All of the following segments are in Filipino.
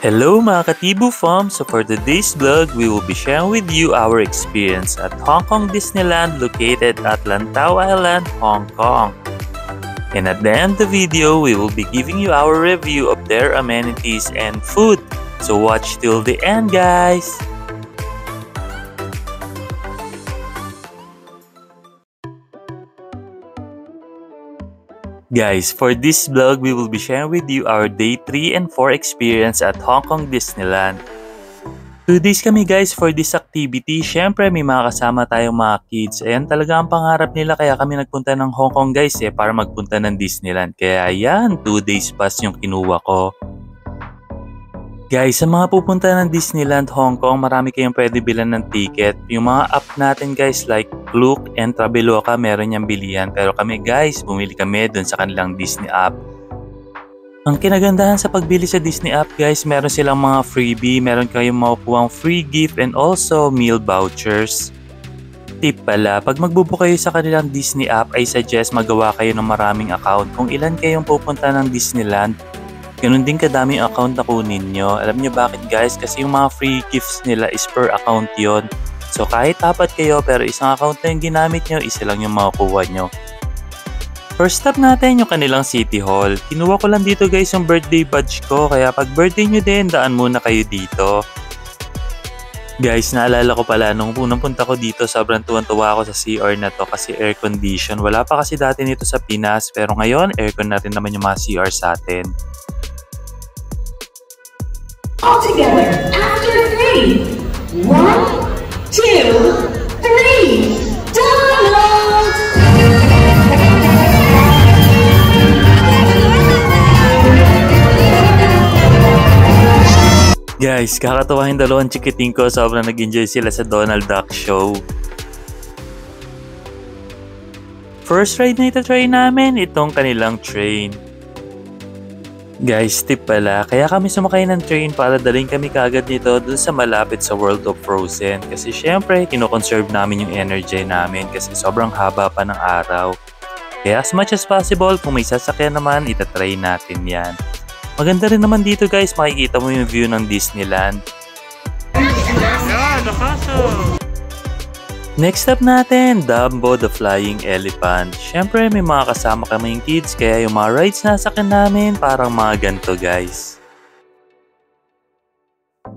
Hello mga Katibu fam! So for today's vlog, we will be sharing with you our experience at Hong Kong Disneyland located at Lantau Island, Hong Kong. And at the end of the video, we will be giving you our review of their amenities and food. So watch till the end, guys! Guys, for this vlog, we will be sharing with you our day 3 and 4 experience at Hong Kong Disneyland. 2 days kami guys for this activity. Syempre may mga kasama tayong mga kids. Ayan talaga ang pangarap nila kaya kami nagpunta ng Hong Kong guys para magpunta ng Disneyland. Kaya ayan, 2 days pass yung kinuha ko. Guys, sa mga pupunta ng Disneyland Hong Kong, marami kayong pwede bilan ng ticket. Yung mga app natin guys like Klook and Traveloka, meron niyang bilihan. Pero kami guys, bumili kami dun sa kanilang Disney app. Ang kinagandahan sa pagbili sa Disney app guys, meron silang mga freebie, meron kayong makukuhang free gift and also meal vouchers. Tip pala, pag magbubook kayo sa kanilang Disney app, I suggest magawa kayo ng maraming account. Kung ilan kayong pupunta ng Disneyland, ganun din kadaming account na kunin nyo. Alam nyo bakit guys? Kasi yung mga free gifts nila is per account yon. So kahit apat kayo pero isang account na yung ginamit nyo, isa lang yung makukuha nyo. First stop natin yung kanilang City Hall. Kinuha ko lang dito guys yung birthday badge ko. Kaya pag birthday nyo din, daan muna kayo dito. Guys, naalala ko pala nung unang punta ko dito, sobrang tuwan-tuwa ako sa CR na to kasi air condition. Wala pa kasi dati nito sa Pinas pero ngayon aircon na rin naman yung mga CR sa atin. All together after 3. 1, 2, 3. Donald! Guys, kakatawa yung dalawang chikiting ko. Sobrang nag-enjoy sila sa Donald Duck Show. First ride na ito-try namin, itong kanilang train. Guys, tip pala, kaya kami sumakay ng train para daling kami kaagad dito dun sa malapit sa World of Frozen. Kasi syempre, kinoconserve namin yung energy namin kasi sobrang haba pa ng araw. Kaya as much as possible, kung may sasakyan naman, itatry natin yan. Maganda rin naman dito guys, makikita mo yung view ng Disneyland. Next up natin, Dumbo the Flying Elephant. Syempre may mga kasama kaming kids kaya yung mga rides na sakin namin parang mga ganito guys.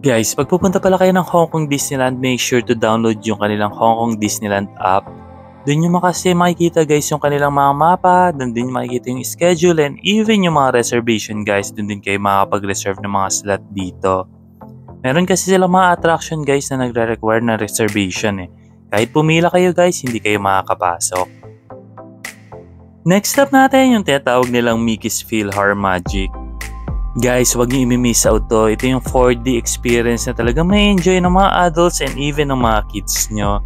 Guys, pag pupunta pala kayo ng Hong Kong Disneyland, make sure to download yung kanilang Hong Kong Disneyland app. Doon nyo kasi makikita guys yung kanilang mga mapa, doon din makikita yung schedule and even yung mga reservation guys, doon din kayo makapag-reserve ng mga slot dito. Meron kasi silang mga attraction guys na nagre-require ng reservation Kahit pumila kayo guys, hindi kayo makakapasok. Next up natin yung tinatawag nilang Mickey's PhilharMagic. Guys, huwag niyo i-miss out to. Ito yung 4D experience na talaga may enjoy ng mga adults and even ng mga kids nyo.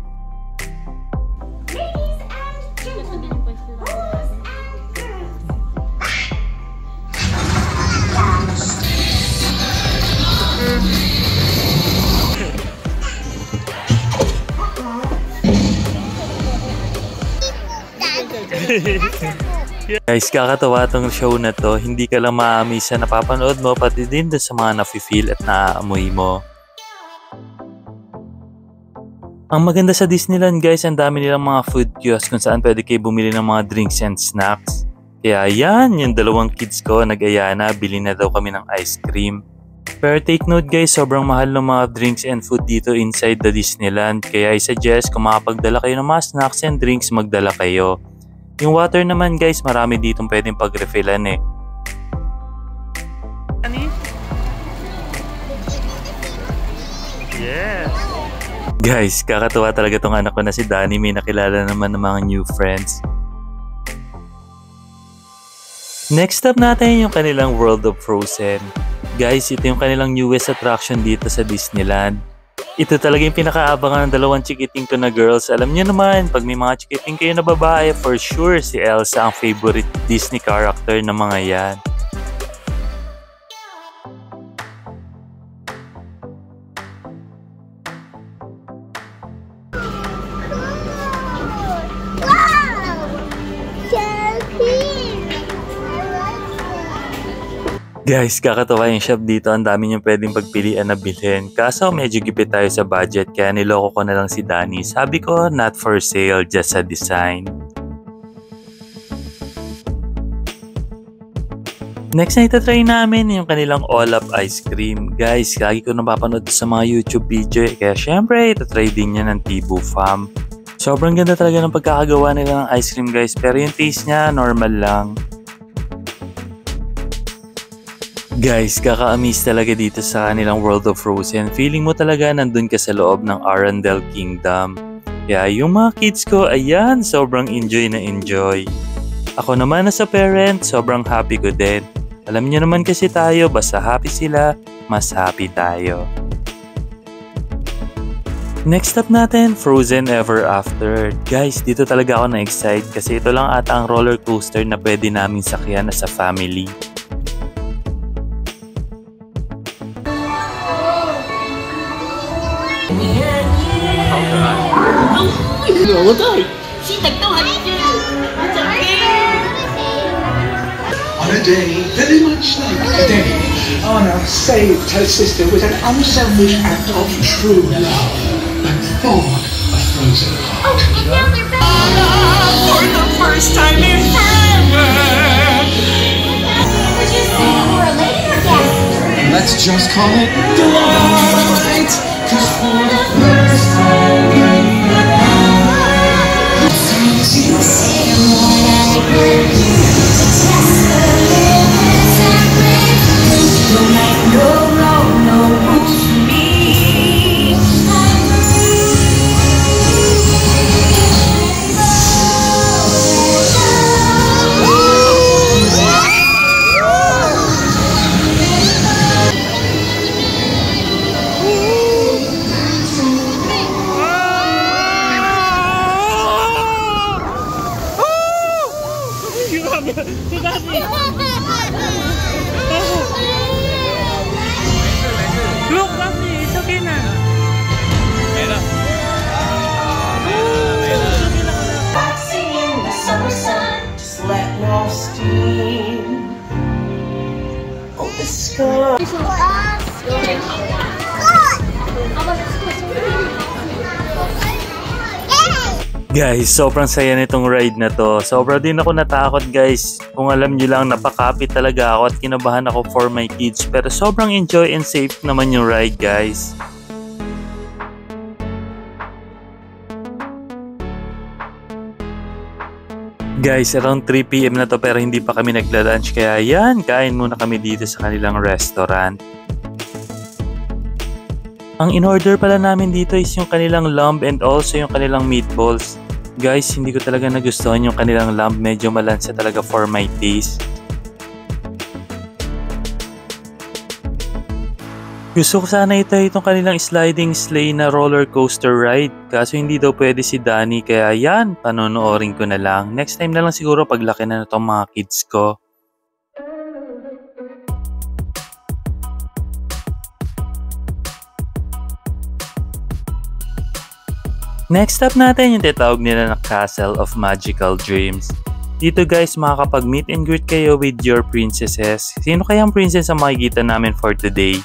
Guys, kakatawa tong show na to. Hindi ka lang maaamis sa napapanood mo, pati din sa mga nafe-feel at naaamoy mo. Ang maganda sa Disneyland guys, ang dami nilang mga food kiosk kung saan pwede kayo bumili ng mga drinks and snacks. Kaya yan, yung dalawang kids ko nag-aya na, bili na daw kami ng ice cream. Pero take note guys, sobrang mahal ng mga drinks and food dito inside the Disneyland. Kaya I suggest kung makapagdala kayo ng mga snacks and drinks, magdala kayo. Yung water naman guys, marami ditong pwedeng pag-refillan Yes! Guys, kakatuwa talaga tong anak ko na si Danny. May nakilala naman ng mga new friends. Next up natin yung kanilang World of Frozen. Guys, ito yung kanilang newest attraction dito sa Disneyland. Ito talaga yung pinakaabangan ng dalawang chikiting ko na girls. Alam niyo naman, pag may mga chikiting kayo na babae, for sure si Elsa ang favorite Disney character ng mga yan. Guys, kakatawa yung shop dito. Ang dami niyong pwedeng pagpilian na bilhin. Kaso medyo gipit tayo sa budget kaya niloko ko na lang si Danny. Sabi ko, not for sale, just a design. Next na itatry namin yung kanilang all-up ice cream. Guys, lagi ko napapanood sa mga YouTube video kaya syempre itatry din niya ng Tibu Fam. Sobrang ganda talaga ng pagkakagawa nila ng ice cream guys, pero yung taste niya normal lang. Guys, kaka-amaze talaga dito sa kanilang World of Frozen. Feeling mo talaga nandun ka sa loob ng Arendelle Kingdom. Kaya yung mga kids ko, ayan, sobrang enjoy na enjoy. Ako naman as a parent, sobrang happy ko din. Alam niyo naman kasi tayo, basta happy sila, mas happy tayo. Next up natin, Frozen Ever After. Guys, dito talaga ako na-excite kasi ito lang ata ang roller coaster na pwede naming sakyan as a family. On a day very much like today, Anna saved her sister with an unselfish act of true love and thawed a frozen heart. For the first time in forever! Would you say more later, guest? Let's just call it delight, 'cause for the first time in forever, Say more than I could do. Just the limits and break. No night, no road, no rules for me. Look, Papi, it's okay na. Boxing in the summer sun, just letting off steam. Oh, the sky. Guys, sobrang saya nitong ride na to. Sobra din ako natakot guys. Kung alam nyo lang, napakapit talaga ako at kinabahan ako for my kids. Pero sobrang enjoy and safe naman yung ride guys. Guys, around 3 PM na to pero hindi pa kami nagla-lunch. Kaya yan, kain muna kami dito sa kanilang restaurant. Ang in-order pala namin dito is yung kanilang lamb and also yung kanilang meatballs. Guys, hindi ko talaga nagustuhan yung kanilang lamb. Medyo malansa talaga for my taste. Gusto ko sana itong kanilang sliding sleigh na roller coaster ride. Kaso hindi daw pwede si Danny. Kaya yan, panonoorin ko na lang. Next time na lang siguro paglaki na itong mga kids ko. Next up natin yung tinatawag nila na Castle of Magical Dreams. Dito guys, makakapag-meet and greet kayo with your princesses. Sino kayang princess ang makikita namin for today?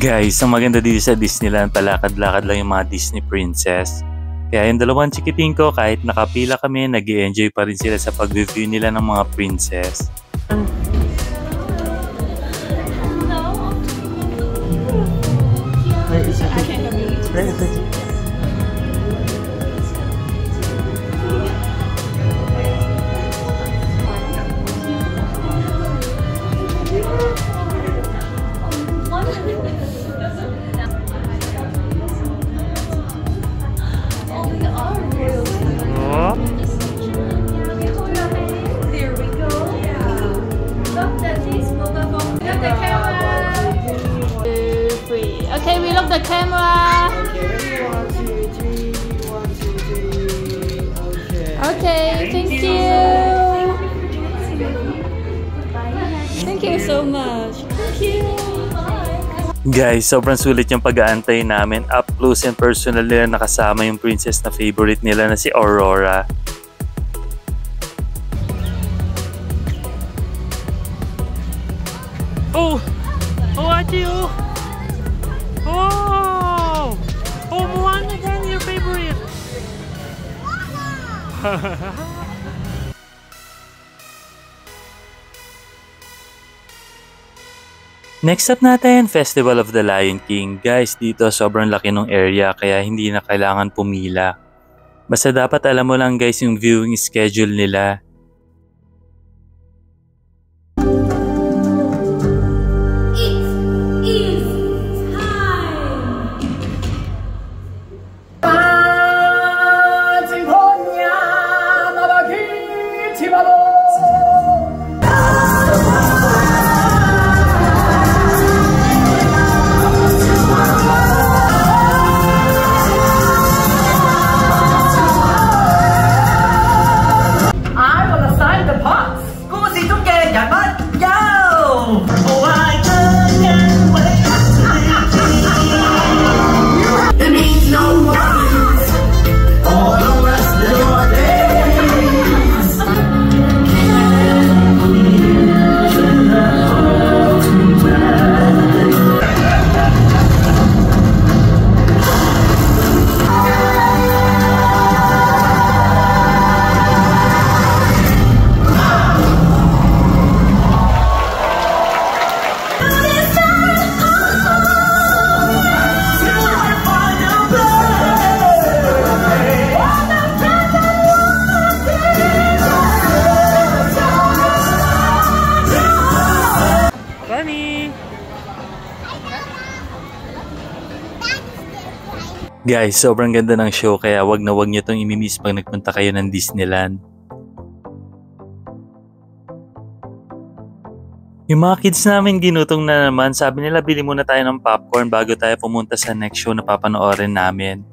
Guys, ang maganda dito sa Disneyland, palakad-lakad lang yung mga Disney princess. Kaya yung dalawang chikiting ko, kahit nakapila kami, nag-i-enjoy pa rin sila sa pag-review nila ng mga princess. Okay, we look the camera. Okay, thank you. Thank you so much. Thank you. Guys, sobrang sulit yung pag-aantay namin. Up close and personal nila nakasama yung princess na favorite nila na si Aurora. Oh! Oh, Achi, oh! Oh! Oh, Moana again, your favorite! Next up natin, Festival of the Lion King. Guys, dito sobrang laki ng area kaya hindi na kailangan pumila. Basta dapat alam mo lang guys yung viewing schedule nila. Guys, sobrang ganda ng show kaya wag na wag niyo itong imimiss pag nagpunta kayo ng Disneyland. Yung mga kids namin ginutong na naman, sabi nila bili muna tayo ng popcorn bago tayo pumunta sa next show na papanoorin namin.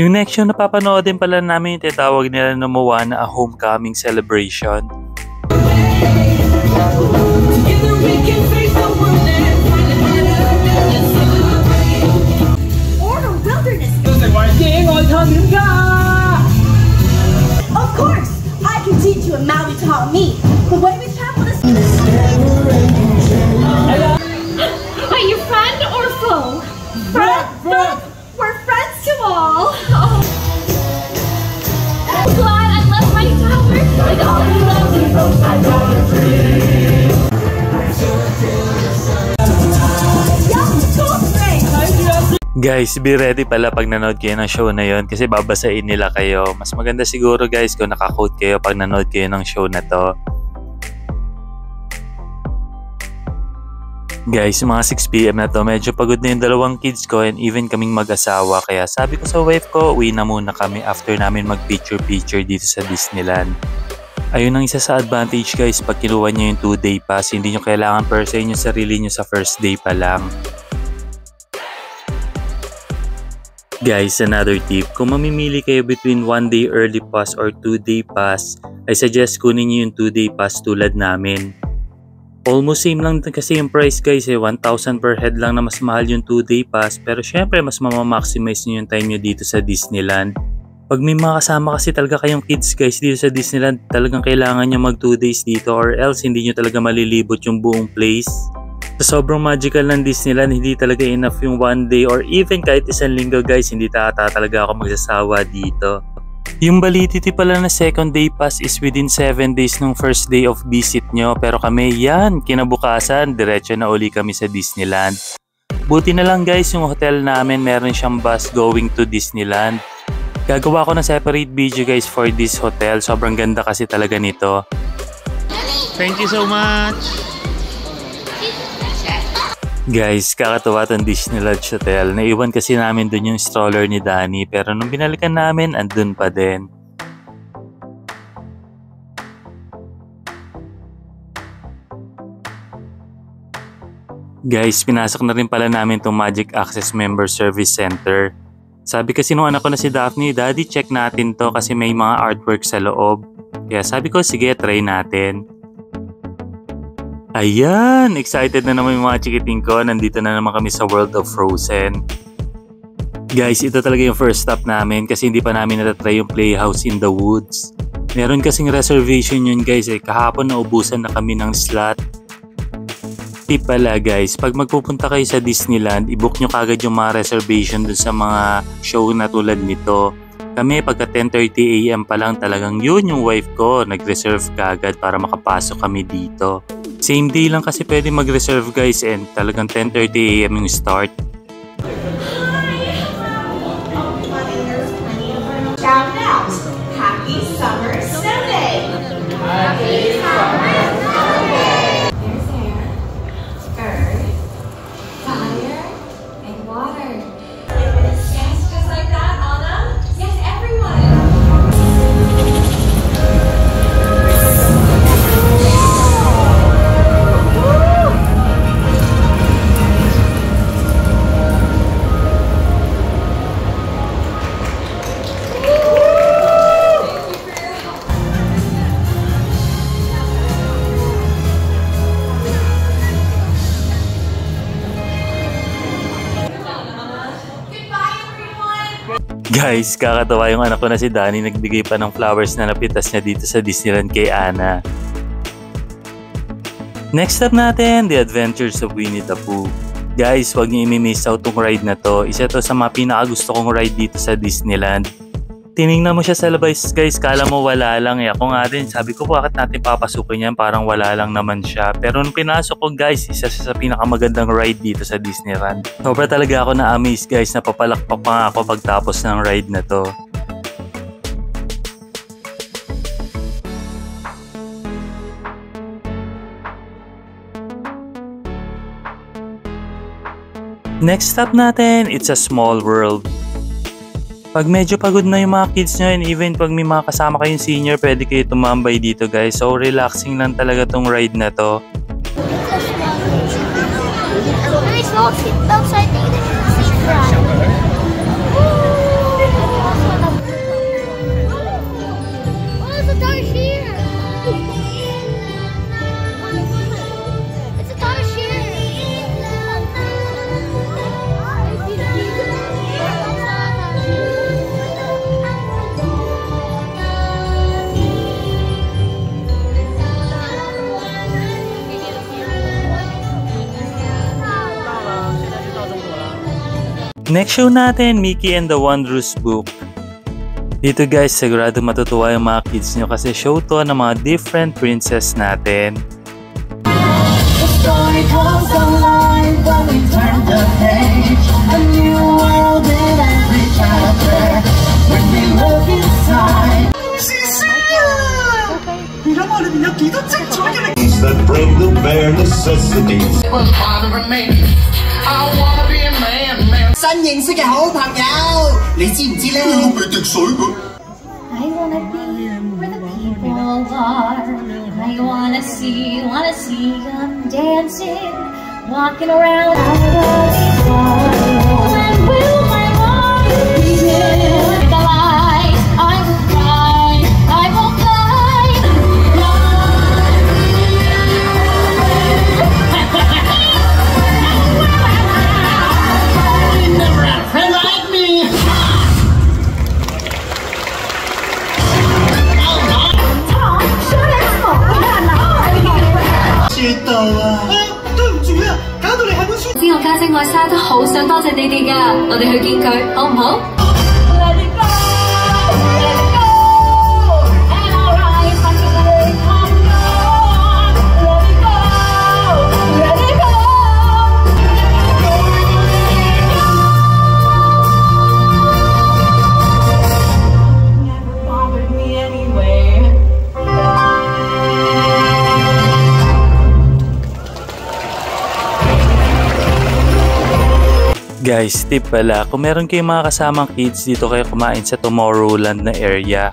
Yung next show na papanoorin pala namin yung tinatawag nila na Moana A Homecoming Celebration. Of course, I can teach you a Maui taught me. The way we travel is. Are you friend or foe? Friend. We're friends to all. Oh. I'm glad I left my tower. Like all the lovely folks I Guys, be ready pala pag nanood kayo ng show na yon kasi babasain nila kayo. Mas maganda siguro guys kung naka-quote kayo pag nanood kayo ng show na to. Guys, mga 6 PM na to, medyo pagod na yung dalawang kids ko and even kaming mag-asawa. Kaya sabi ko sa wife ko, uwi na muna kami after namin mag-picture-picture dito sa Disneyland. Ayun ang isa sa advantage guys, pag kinuha nyo yung 2-day pass, hindi nyo kailangan persayin yung sarili nyo sa first day pa lang. Guys, another tip, kung mamimili kayo between 1-day early pass or 2-day pass, I suggest kunin nyo yung 2-day pass tulad namin. Almost same lang kasi yung price guys 1,000 per head lang na mas mahal yung 2-day pass, pero syempre mas mamamaximize nyo yung time nyo dito sa Disneyland. Pag may mga kasama kasi talaga kayong kids guys dito sa Disneyland, talagang kailangan nyo mag 2 days dito or else hindi nyo talaga malilibot yung buong place. Sa sobrang magical ng Disneyland, hindi talaga enough yung 1 day or even kahit isang linggo guys, hindi talaga ako magsasawa dito. Yung validity pala na second day pass is within 7 days nung first day of visit nyo, pero kami yan, kinabukasan, diretso na uli kami sa Disneyland. Buti na lang guys, yung hotel namin meron siyang bus going to Disneyland. Gagawa ko ng separate video guys for this hotel, sobrang ganda kasi talaga nito. Thank you so much! Guys, kakatuwa tong Disneyland Hotel. Naiwan kasi namin dun yung stroller ni Danny pero nung binalikan namin, andun pa din. Guys, pinasok na rin pala namin tong Magic Access Member Service Center. Sabi kasi nung anak ko na si Daphne, Daddy, check natin to kasi may mga artwork sa loob. Kaya sabi ko, sige, try natin. Ayan! Excited na naman yung mga chikiting ko. Nandito na naman kami sa World of Frozen. Guys, ito talaga yung first stop namin kasi hindi pa namin natatry yung Playhouse in the Woods. Meron kasing reservation yun guys Kahapon naubusan na kami ng slot. Tip pala guys, pag magpupunta kayo sa Disneyland, i-book nyo kagad yung mga reservation dun sa mga show na tulad nito. Kami pagka 10:30 AM pa lang talagang yun yung wife ko, nag-reserve kagad para makapasok kami dito. Same day lang kasi pwede mag-reserve guys and talagang 10:30 AM yung start. Shout out! Happy Summer Snow Day! Happy Summer Snow Day! There's air, earth, fire, and water. Yes, just like that, Anna. Yes, everyone. Guys, kakatawa yung anak ko na si Danny, nagbigay pa ng flowers na napitas niya dito sa Disneyland kay Anna. Next up natin, The Adventures of Winnie the Pooh. Guys, huwag niyo i-miss out tong ride na to. Isa to sa mga pinakagusto kong ride dito sa Disneyland. Tinignan mo siya sa labas guys, kala mo wala lang eh. Ako nga din, sabi ko bakit natin papasukin yan, parang wala lang naman siya. Pero nung pinasok ko guys, isa sa pinakamagandang ride dito sa Disneyland. Sobra talaga ako na-amaze guys, napapalakpak pa nga ako pagtapos ng ride na to. Next stop natin, It's a Small World. Pag medyo pagod na yung mga kids nyo and even pag may mga kasama kayong senior, pwede kayo tumambay dito guys. So relaxing lang talaga tong ride na to. Very small seatbelts, I think this is a seat ride. Oh, there's a tarsier! It's a tarsier! Next show natin, Mickey and the Wondrous Book. Dito guys, sigurado matutuwa yung mga kids nyo kasi show to ng mga different princess natin. The story comes alive when we turn the page. A new world in every chapter. When we look inside. That bring the bare necessities. Was part of a name. I wanna be a man, man. 新認識嘅好朋友，你知唔知咧？ 俾滴水佢。 I wanna be where the people are. I wanna see them dancing, walking around. When will my heart begin? The light, I will cry, I will fly. Never had a friend like me. Tom, shoot it! 知道啊。對唔住啊，搞到你喺本書。知我家姐愛莎都好想多謝你哋㗎，我哋去見佢好唔好？ Let it go, let it go, and I'll rise like the day come on. Let it go, let it go. Never bothered me anyway. Guys, tip pala, kung meron kayong mga kasamang kids, dito kayo kumain sa Tomorrowland na area.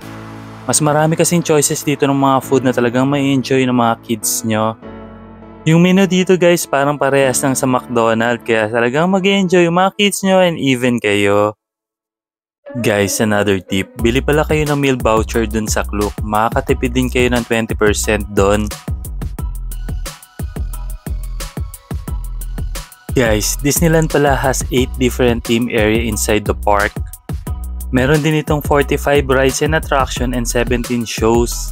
Mas marami kasing choices dito ng mga food na talagang may enjoy ng mga kids nyo. Yung menu dito guys, parang parehas lang sa McDonald's, kaya talagang mag-enjoy yung mga kids nyo and even kayo. Guys, another tip, bili pala kayo ng meal voucher dun sa Klook. Makakatipid din kayo ng 20% dun. Guys, Disneyland pala has 8 different theme area inside the park. Meron din itong 45 rides and attraction and 17 shows.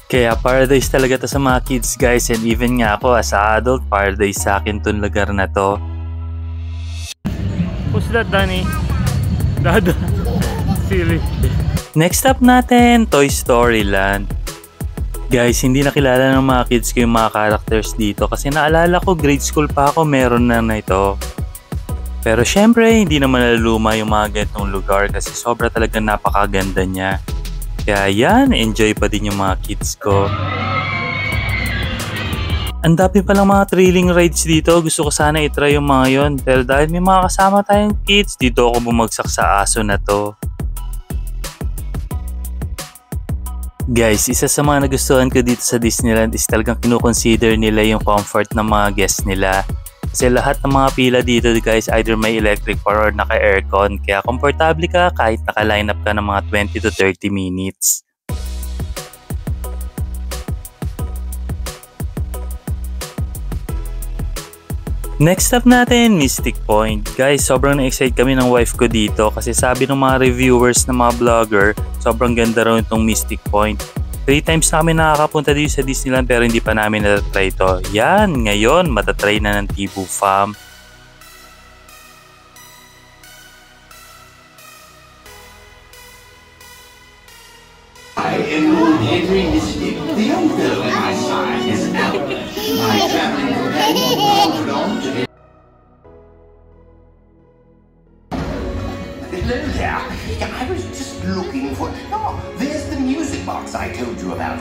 Kaya paradise talaga to sa mga kids guys, and even nga ako as a adult, paradise sa akin tong lugar na to. Who's that, Danny? Dada. Silly. Next up natin, Toy Story Land. Guys, hindi nakilala ng mga kids ko yung mga characters dito kasi naalala ko grade school pa ako meron na ito. Pero syempre, hindi naman naluluma yung mga ganitong lugar kasi sobra talaga napakaganda niya. Kaya yan, enjoy pa din yung mga kids ko. Ang dami palang mga thrilling rides dito. Gusto ko sana itry yung mga yon. Pero dahil may mga kasama tayong kids, dito ako bumagsak sa aso na to. Guys, isa sa mga nagustuhan ko dito sa Disneyland is talagang kinukonsider nila yung comfort ng mga guests nila. Kasi lahat ng mga pila dito guys, either may electric or naka-aircon. Kaya komportable ka kahit naka-line up ka ng mga 20 to 30 minutes. Next up natin, Mystic Point. Guys, sobrang na-excite kami ng wife ko dito kasi sabi ng mga reviewers ng mga vlogger, sobrang ganda raw itong Mystic Point. 3 times na kami nakakapunta dito sa Disneyland pero hindi pa namin natatry ito. Yan, ngayon matatry na ng Tibu Fam. I am entering Mystic. The young girl at my side is Albert. My traveling companion wandered on to him. Hello there. I was just looking for... Oh, there's the music box I told you about.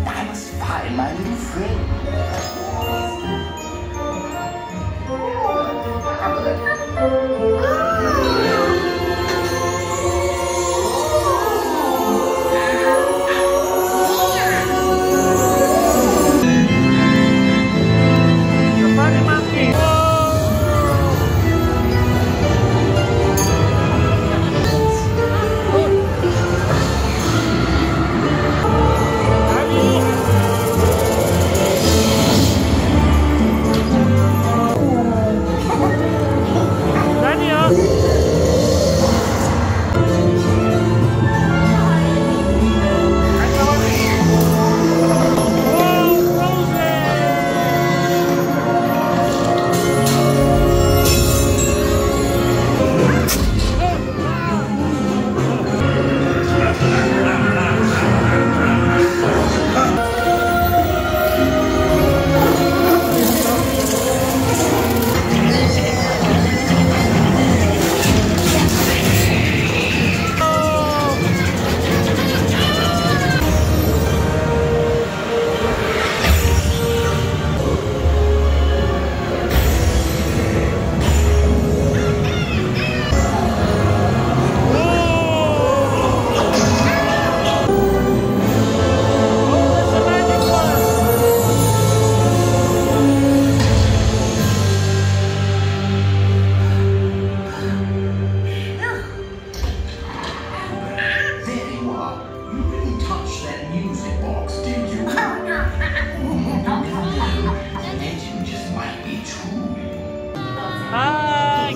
I must find my little friend.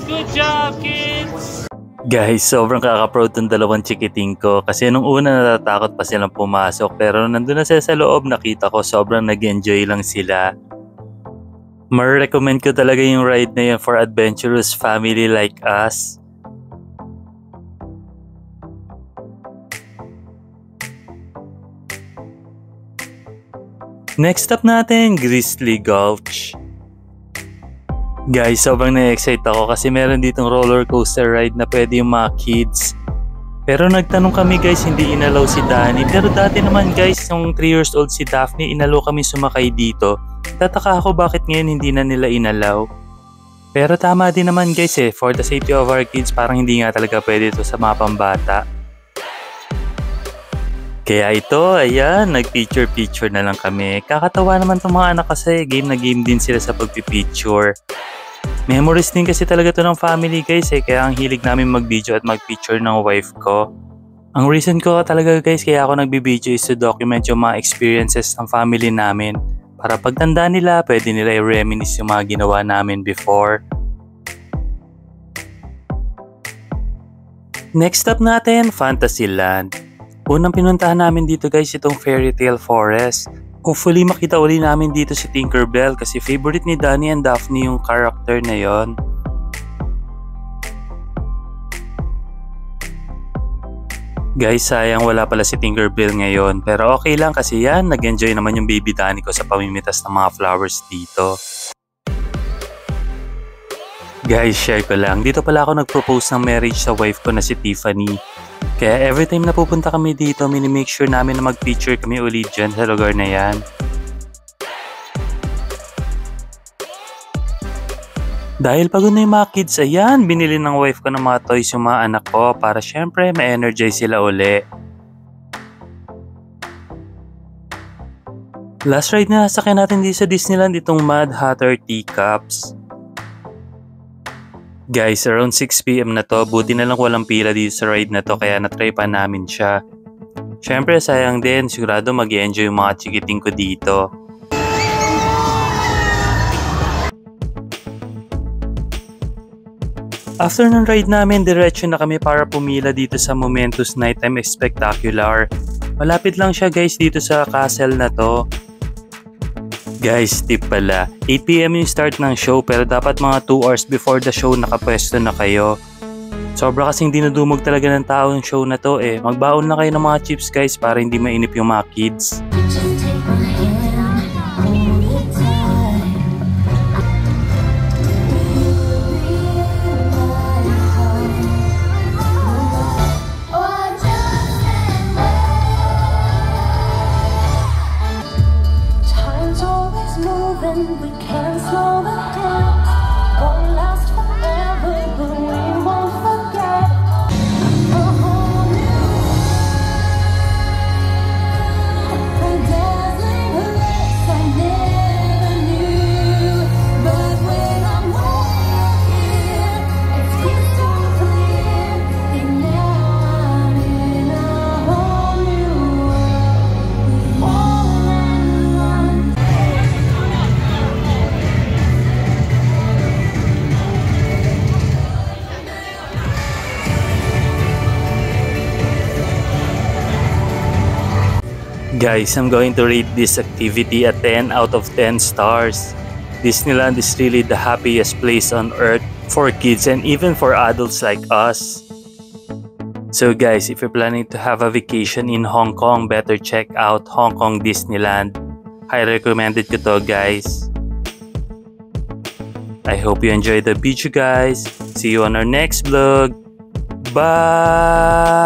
Good job, kids! Guys, sobrang kaka-proud ng dalawang chikiting ko kasi nung una natatakot pa silang pumasok pero nandun na sila sa loob, nakita ko sobrang nag-enjoy lang sila. Ma-recommend ko talaga yung ride na yun for adventurous family like us. Next up natin, Grizzly Gulch. Guys, sobrang na-excite ako kasi meron ditong roller coaster ride na pwede yung mga kids. Pero nagtanong kami guys, hindi inalaw si Danny. Pero dati naman guys, nung 3 years old si Daphne, inalaw kami sumakay dito. Tataka ako bakit ngayon hindi na nila inalaw. Pero tama din naman guys for the safety of our kids, parang hindi nga talaga pwede ito sa mga pambata. Kaya ito, ayan, nag-picture-picture na lang kami. Kakatawa naman itong mga anak kasi game na game din sila sa pagpipicture. Memories din kasi talaga to ng family guys kaya ang hilig namin mag-video at mag-picture ng wife ko. Ang reason ko talaga guys kaya ako nagbi-video is to document yung mga experiences ng family namin. Para pagtanda nila, pwede nila i-reminisce yung mga ginawa namin before. Next up natin, Fantasyland. Unang pinuntahan namin dito guys itong Fairy Tale Forest. Hopefully makita uli namin dito si Tinkerbell kasi favorite ni Danny and Daphne yung character na yon. Guys, sayang wala pala si Tinkerbell ngayon pero okay lang kasi yan, nag-enjoy naman yung baby Danny ko sa pamimitas ng mga flowers dito. Guys, share ko lang, dito pala ako nag-propose ng marriage sa wife ko na si Tiffany. Kaya every time na pupunta kami dito, mini-make sure namin na mag-picture kami ulit dyan sa lugar na yan. Dahil pagod na yung mga kids, ayan, binili ng wife ko ng mga toys yung mga anak ko para syempre ma-energize sila uli. Last ride na nasakyan natin dito sa Disneyland itong Mad Hatter Teacups. Guys, around 6 PM na to, buti na lang walang pila dito sa ride na to kaya natry pa namin siya. Syempre sayang din, sigurado mag-i-enjoy yung mga chikiting ko dito. After ng ride namin, diretso na kami para pumila dito sa Momentus Nighttime Spectacular. Malapit lang siya guys dito sa castle na to. Guys, tip pala, 8 PM yung start ng show pero dapat mga 2 hours before the show nakapwesto na kayo. Sobra kasing dinudumog talaga ng tao yung show na to eh. Magbaon na kayo ng mga chips guys para hindi mainip yung mga kids. We can't slow the down. Won't last forever, but we won't forget. A whole new world, a dazzling place I never knew. But when I'm walking, it's crystal clear. And now I'm in a whole new world. We won't run. Guys, I'm going to rate this activity a 10 out of 10 stars. Disneyland is really the happiest place on earth for kids and even for adults like us. So guys, if you're planning to have a vacation in Hong Kong, better check out Hong Kong Disneyland. Highly recommended ko to guys. I hope you enjoyed the video guys. See you on our next vlog. Bye!